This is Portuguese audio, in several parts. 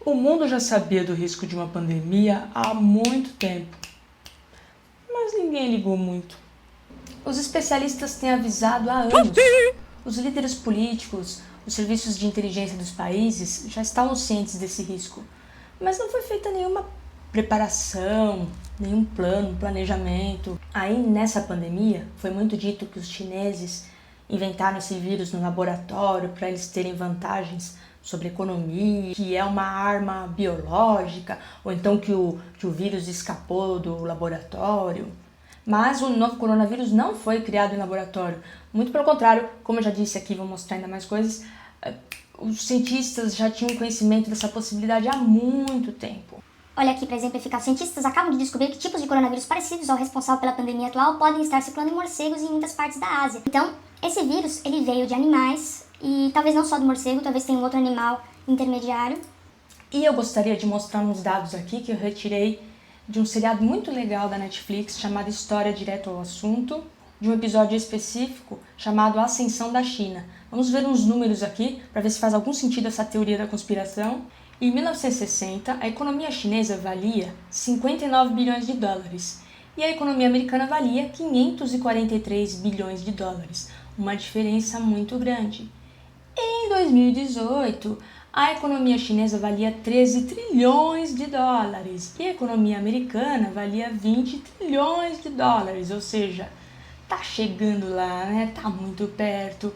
O mundo já sabia do risco de uma pandemia há muito tempo, mas ninguém ligou muito. Os especialistas têm avisado há anos. Os líderes políticos, os serviços de inteligência dos países já estavam cientes desse risco, mas não foi feita nenhuma preparação, nenhum plano, planejamento. Aí nessa pandemia foi muito dito que os chineses inventaram esse vírus no laboratório para eles terem vantagens sobre a economia, que é uma arma biológica, ou então que o vírus escapou do laboratório. Mas o novo coronavírus não foi criado em laboratório. Muito pelo contrário, como eu já disse aqui, vou mostrar ainda mais coisas, os cientistas já tinham conhecimento dessa possibilidade há muito tempo. Olha aqui para exemplificar, cientistas acabam de descobrir que tipos de coronavírus parecidos ao responsável pela pandemia atual podem estar circulando em morcegos em muitas partes da Ásia. Então, esse vírus, ele veio de animais, e talvez não só do morcego, talvez tenha um outro animal intermediário. E eu gostaria de mostrar uns dados aqui que eu retirei de um seriado muito legal da Netflix chamado História Direto ao Assunto, de um episódio específico chamado Ascensão da China. Vamos ver uns números aqui para ver se faz algum sentido essa teoria da conspiração. Em 1960, a economia chinesa valia 59 bilhões de dólares e a economia americana valia 543 bilhões de dólares, uma diferença muito grande. Em 2018, a economia chinesa valia 13 trilhões de dólares e a economia americana valia 20 trilhões de dólares, ou seja, tá chegando lá, né? Tá muito perto.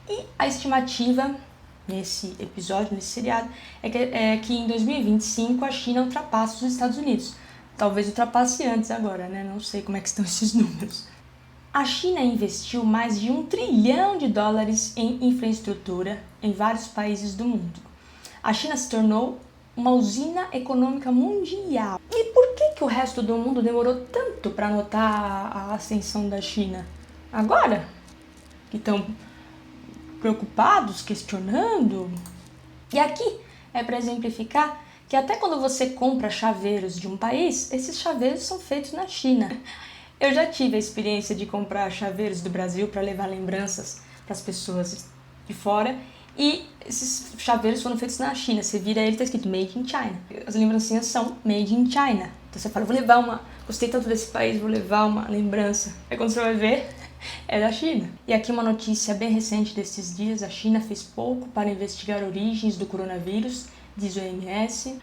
E a estimativa nesse episódio, nesse seriado, é que em 2025 a China ultrapasse os Estados Unidos. Talvez ultrapasse antes agora, né? Não sei como é que estão esses números. A China investiu mais de 1 trilhão de dólares em infraestrutura em vários países do mundo. A China se tornou uma usina econômica mundial. E por que o resto do mundo demorou tanto para notar a ascensão da China? Agora? Que estão preocupados, questionando? E aqui é para exemplificar que até quando você compra chaveiros de um país, esses chaveiros são feitos na China. Eu já tive a experiência de comprar chaveiros do Brasil para levar lembranças para as pessoas de fora e esses chaveiros foram feitos na China. Você vira ele, está escrito Made in China. As lembrancinhas são Made in China. Então você fala, vou levar gostei tanto desse país, vou levar uma lembrança. Aí quando você vai ver, é da China. E aqui uma notícia bem recente desses dias, a China fez pouco para investigar origens do coronavírus, diz o OMS.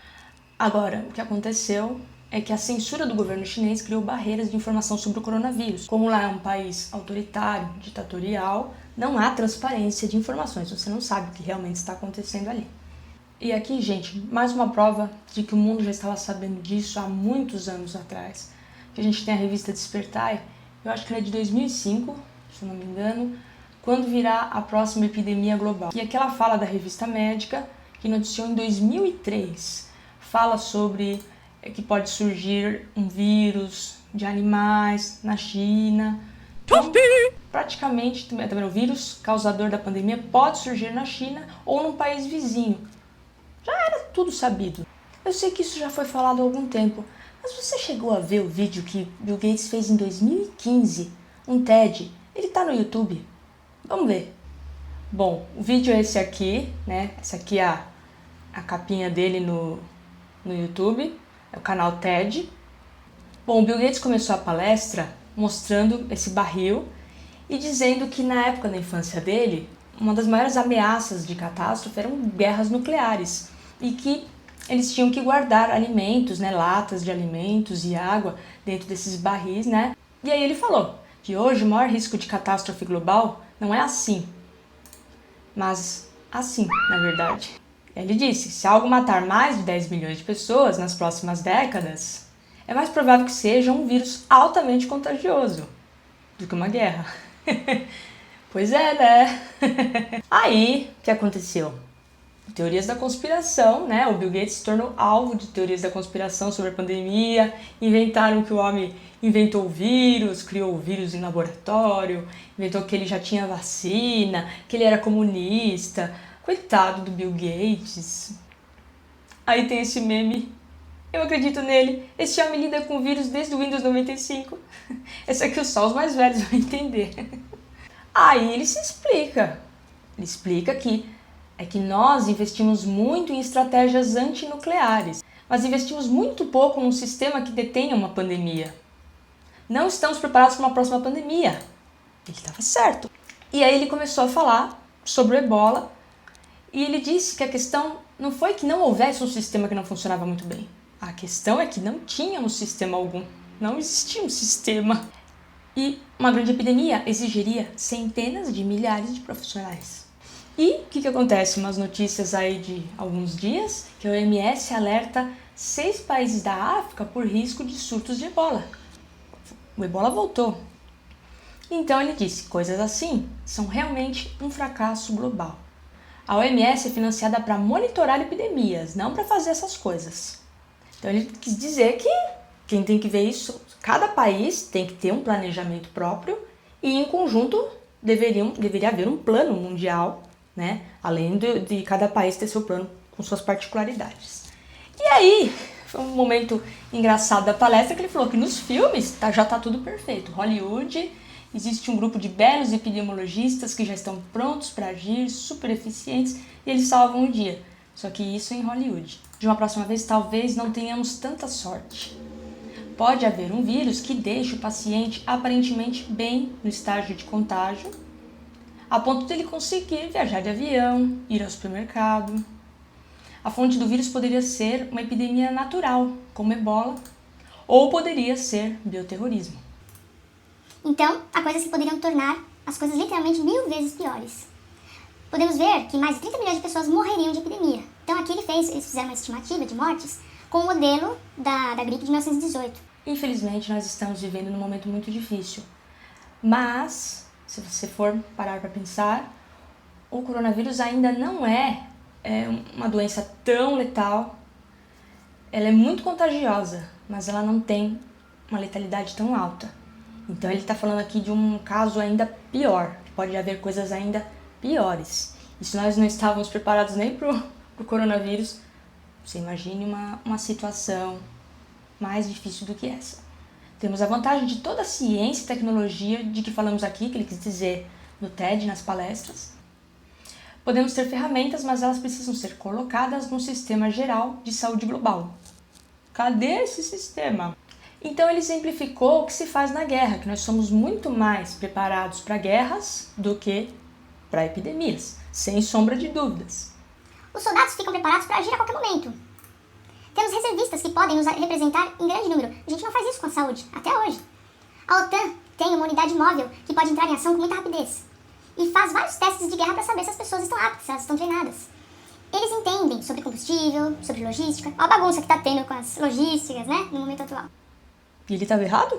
Agora, o que aconteceu é que a censura do governo chinês criou barreiras de informação sobre o coronavírus. Como lá é um país autoritário, ditatorial, não há transparência de informações, você não sabe o que realmente está acontecendo ali. E aqui, gente, mais uma prova de que o mundo já estava sabendo disso há muitos anos atrás. Que a gente tem a revista Despertai, eu acho que ela é de 2005, se eu não me engano, quando virá a próxima epidemia global. E aqui ela fala da revista médica, que noticiou em 2003, fala sobre que pode surgir um vírus de animais na China. Então, praticamente, também o vírus causador da pandemia pode surgir na China ou num país vizinho. Já era tudo sabido. Eu sei que isso já foi falado há algum tempo, mas você chegou a ver o vídeo que Bill Gates fez em 2015? Um TED. Ele tá no YouTube. Vamos ver. Bom, o vídeo é esse aqui, né? Essa aqui é a capinha dele no YouTube. É o canal TED. Bom, o Bill Gates começou a palestra mostrando esse barril e dizendo que na época da infância dele, uma das maiores ameaças de catástrofe eram guerras nucleares e que eles tinham que guardar alimentos, né, latas de alimentos e água dentro desses barris, né? E aí ele falou que hoje o maior risco de catástrofe global não é assim, mas assim, na verdade. Ele disse, se algo matar mais de 10 milhões de pessoas nas próximas décadas, é mais provável que seja um vírus altamente contagioso do que uma guerra. Pois é, né? Aí, o que aconteceu? Teorias da conspiração, né? O Bill Gates se tornou alvo de teorias da conspiração sobre a pandemia, inventaram que o homem inventou o vírus, criou o vírus em laboratório, inventou que ele já tinha vacina, que ele era comunista. Coitado do Bill Gates. Aí tem esse meme. Eu acredito nele. Esse homem lida com vírus desde o Windows 95. Esse aqui só os mais velhos vão entender. Aí ele se explica. Ele explica que é que nós investimos muito em estratégias antinucleares, mas investimos muito pouco num sistema que detenha uma pandemia. Não estamos preparados para uma próxima pandemia. Ele estava certo. E aí ele começou a falar sobre o Ebola e ele disse que a questão não foi que não houvesse um sistema que não funcionava muito bem. A questão é que não tínhamos sistema algum. Não existia um sistema. E uma grande epidemia exigiria centenas de milhares de profissionais. E o que acontece? Umas notícias aí de alguns dias que a OMS alerta 6 países da África por risco de surtos de Ebola. O Ebola voltou. Então ele disse, coisas assim são realmente um fracasso global. A OMS é financiada para monitorar epidemias, não para fazer essas coisas. Então ele quis dizer que quem tem que ver isso, cada país tem que ter um planejamento próprio e em conjunto deveria haver um plano mundial, né? Além de cada país ter seu plano com suas particularidades. E aí, foi um momento engraçado da palestra que ele falou que nos filmes já está tudo perfeito. Hollywood, existe um grupo de belos epidemiologistas que já estão prontos para agir, super eficientes, e eles salvam o dia. Só que isso em Hollywood. De uma próxima vez, talvez não tenhamos tanta sorte. Pode haver um vírus que deixe o paciente aparentemente bem no estágio de contágio, a ponto de ele conseguir viajar de avião, ir ao supermercado. A fonte do vírus poderia ser uma epidemia natural, como Ebola, ou poderia ser bioterrorismo. Então, há coisas que poderiam tornar as coisas literalmente 1000 vezes piores. Podemos ver que mais de 30 milhões de pessoas morreriam de epidemia. Então aqui eles fizeram uma estimativa de mortes com o modelo da gripe de 1918. Infelizmente, nós estamos vivendo num momento muito difícil. Mas, se você for parar para pensar, o coronavírus ainda não é uma doença tão letal. Ela é muito contagiosa, mas ela não tem uma letalidade tão alta. Então ele está falando aqui de um caso ainda pior. Pode haver coisas ainda piores. E se nós não estávamos preparados nem para o coronavírus, você imagine uma situação mais difícil do que essa. Temos a vantagem de toda a ciência e tecnologia de que falamos aqui, que ele quis dizer no TED, nas palestras. Podemos ter ferramentas, mas elas precisam ser colocadas no sistema geral de saúde global. Cadê esse sistema? Então ele exemplificou o que se faz na guerra, que nós somos muito mais preparados para guerras do que para epidemias, sem sombra de dúvidas. Os soldados ficam preparados para agir a qualquer momento. Temos reservistas que podem nos representar em grande número. A gente não faz isso com a saúde, até hoje. A OTAN tem uma unidade móvel que pode entrar em ação com muita rapidez e faz vários testes de guerra para saber se as pessoas estão aptas, se elas estão treinadas. Eles entendem sobre combustível, sobre logística. Olha a bagunça que está tendo com as logísticas, né, no momento atual. E ele estava errado?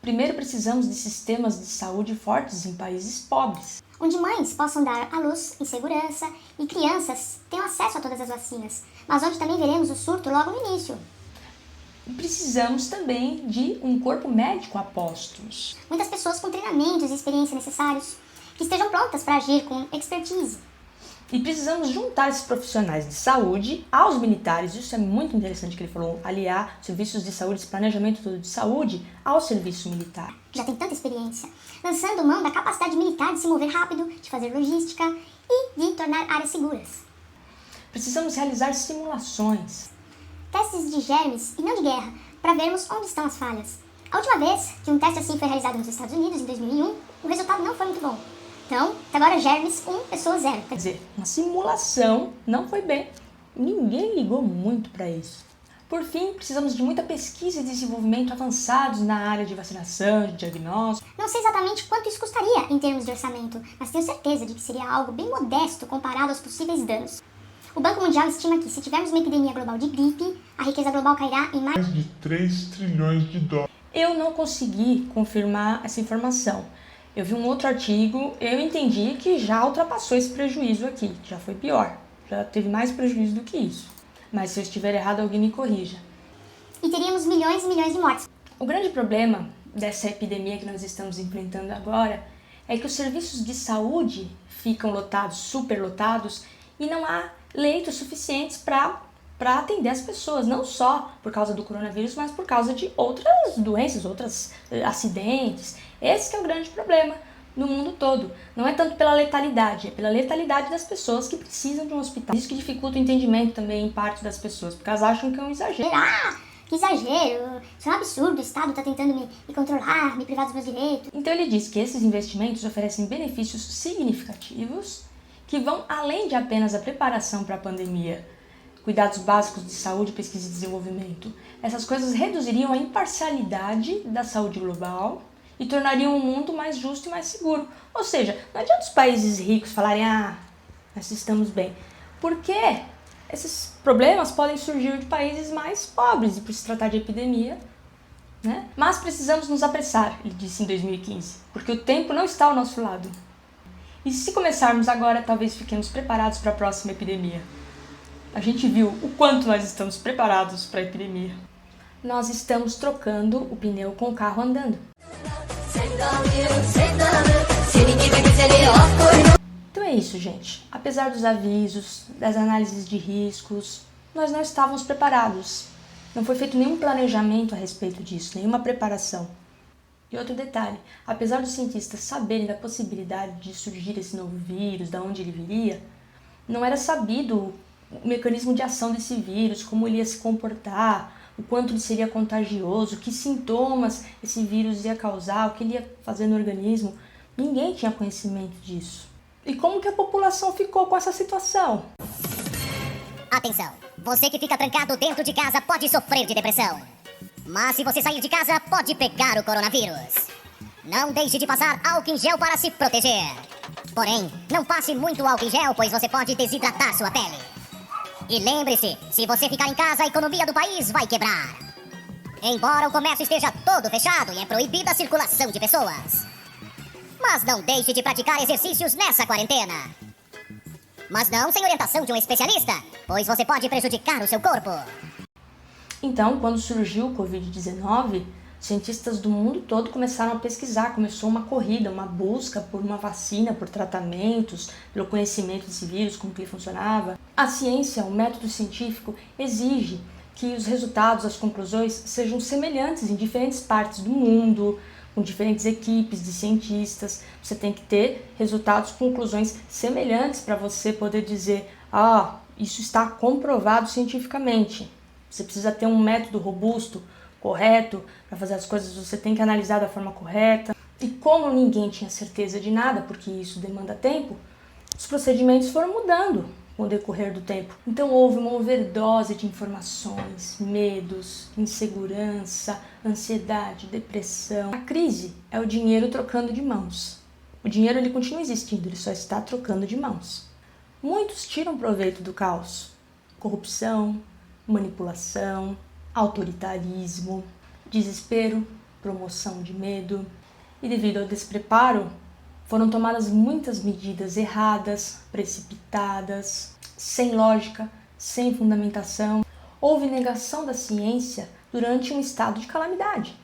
Primeiro precisamos de sistemas de saúde fortes em países pobres, onde mães possam dar à luz em segurança e crianças tenham acesso a todas as vacinas, mas onde também veremos o surto logo no início. E precisamos também de um corpo médico a postos. Muitas pessoas com treinamentos e experiência necessários, que estejam prontas para agir com expertise. E precisamos juntar esses profissionais de saúde aos militares. Isso é muito interessante que ele falou, aliar serviços de saúde, esse planejamento todo de saúde ao serviço militar. Já tem tanta experiência, lançando mão da capacidade militar de se mover rápido, de fazer logística e de tornar áreas seguras. Precisamos realizar simulações. Testes de germes e não de guerra, para vermos onde estão as falhas. A última vez que um teste assim foi realizado nos Estados Unidos, em 2001, o resultado não foi muito bom. Então, agora germes 1, pessoa 0. Quer dizer, uma simulação não foi bem. Ninguém ligou muito para isso. Por fim, precisamos de muita pesquisa e desenvolvimento avançados na área de vacinação, de diagnóstico. Não sei exatamente quanto isso custaria em termos de orçamento, mas tenho certeza de que seria algo bem modesto comparado aos possíveis danos. O Banco Mundial estima que, se tivermos uma epidemia global de gripe, a riqueza global cairá em mais de 3 trilhões de dólares. Eu não consegui confirmar essa informação. Eu vi um outro artigo, eu entendi que já ultrapassou esse prejuízo aqui, já foi pior, já teve mais prejuízo do que isso. Mas se eu estiver errado, alguém me corrija. E teríamos milhões e milhões de mortes. O grande problema dessa epidemia que nós estamos enfrentando agora é que os serviços de saúde ficam lotados, superlotados, e não há leitos suficientes para atender as pessoas, não só por causa do coronavírus, mas por causa de outras doenças, outros acidentes. Esse que é o grande problema no mundo todo. Não é tanto pela letalidade, é pela letalidade das pessoas que precisam de um hospital. Isso que dificulta o entendimento também em parte das pessoas, porque elas acham que é um exagero. Que exagero, isso é um absurdo, o Estado está tentando me controlar, me privar dos meus direitos. Então ele diz que esses investimentos oferecem benefícios significativos que vão além de apenas a preparação para a pandemia, cuidados básicos de saúde, pesquisa e desenvolvimento. Essas coisas reduziriam a imparcialidade da saúde global e tornariam o mundo mais justo e mais seguro. Ou seja, não adianta os países ricos falarem, nós estamos bem, porque esses problemas podem surgir de países mais pobres e por se tratar de epidemia, né? Mas precisamos nos apressar, ele disse em 2015, porque o tempo não está ao nosso lado. E se começarmos agora, talvez fiquemos preparados para a próxima epidemia. A gente viu o quanto nós estamos preparados para a epidemia. Nós estamos trocando o pneu com o carro andando. Então é isso, gente. Apesar dos avisos, das análises de riscos, nós não estávamos preparados. Não foi feito nenhum planejamento a respeito disso, nenhuma preparação. E outro detalhe, apesar dos cientistas saberem da possibilidade de surgir esse novo vírus, de onde ele viria, não era sabido o mecanismo de ação desse vírus, como ele ia se comportar, o quanto ele seria contagioso, que sintomas esse vírus ia causar, o que ele ia fazer no organismo. Ninguém tinha conhecimento disso. E como que a população ficou com essa situação? Atenção! Você que fica trancado dentro de casa pode sofrer de depressão. Mas se você sair de casa, pode pegar o coronavírus. Não deixe de passar álcool em gel para se proteger. Porém, não passe muito álcool em gel, pois você pode desidratar sua pele. E lembre-se, se você ficar em casa, a economia do país vai quebrar. Embora o comércio esteja todo fechado e é proibida a circulação de pessoas. Mas não deixe de praticar exercícios nessa quarentena. Mas não sem orientação de um especialista, pois você pode prejudicar o seu corpo. Então, quando surgiu o Covid-19, cientistas do mundo todo começaram a pesquisar, começou uma corrida, uma busca por uma vacina, por tratamentos, pelo conhecimento desse vírus, como que ele funcionava. A ciência, o método científico, exige que os resultados, as conclusões, sejam semelhantes em diferentes partes do mundo, com diferentes equipes de cientistas. Você tem que ter resultados, conclusões semelhantes para você poder dizer, isso está comprovado cientificamente. Você precisa ter um método robusto, correto, para fazer as coisas, você tem que analisar da forma correta. E como ninguém tinha certeza de nada, porque isso demanda tempo, os procedimentos foram mudando com o decorrer do tempo. Então houve uma overdose de informações, medos, insegurança, ansiedade, depressão. A crise é o dinheiro trocando de mãos. O dinheiro ele continua existindo, ele só está trocando de mãos. Muitos tiram proveito do caos. Corrupção, manipulação, autoritarismo, desespero, promoção de medo. E devido ao despreparo, foram tomadas muitas medidas erradas, precipitadas, sem lógica, sem fundamentação. Houve negação da ciência durante um estado de calamidade.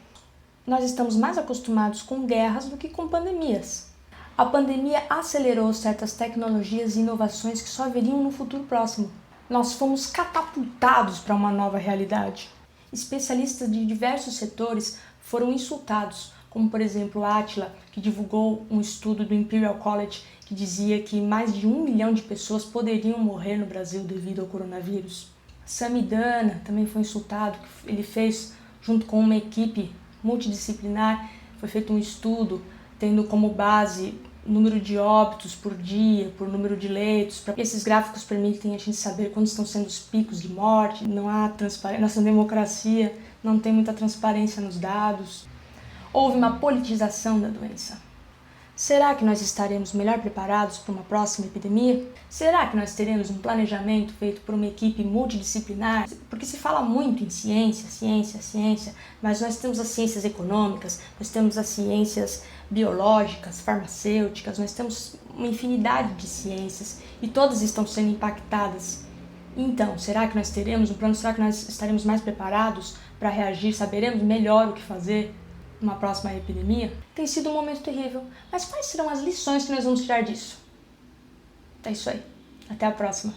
Nós estamos mais acostumados com guerras do que com pandemias. A pandemia acelerou certas tecnologias e inovações que só viriam no futuro próximo. Nós fomos catapultados para uma nova realidade. Especialistas de diversos setores foram insultados, como por exemplo Átila, que divulgou um estudo do Imperial College que dizia que mais de 1 milhão de pessoas poderiam morrer no Brasil devido ao coronavírus. Samidana também foi insultado, ele fez, junto com uma equipe multidisciplinar, foi feito um estudo tendo como base o número de óbitos por dia, por número de leitos. Esses gráficos permitem a gente saber quando estão sendo os picos de morte. Não há transparência, nossa democracia não tem muita transparência nos dados. Houve uma politização da doença. Será que nós estaremos melhor preparados para uma próxima epidemia? Será que nós teremos um planejamento feito por uma equipe multidisciplinar? Porque se fala muito em ciência, mas nós temos as ciências econômicas, nós temos as ciências biológicas, farmacêuticas, nós temos uma infinidade de ciências e todas estão sendo impactadas. Então, será que nós teremos um plano? Será que nós estaremos mais preparados para reagir? Saberemos melhor o que fazer numa próxima epidemia? Tem sido um momento terrível, mas quais serão as lições que nós vamos tirar disso? É isso aí. Até a próxima.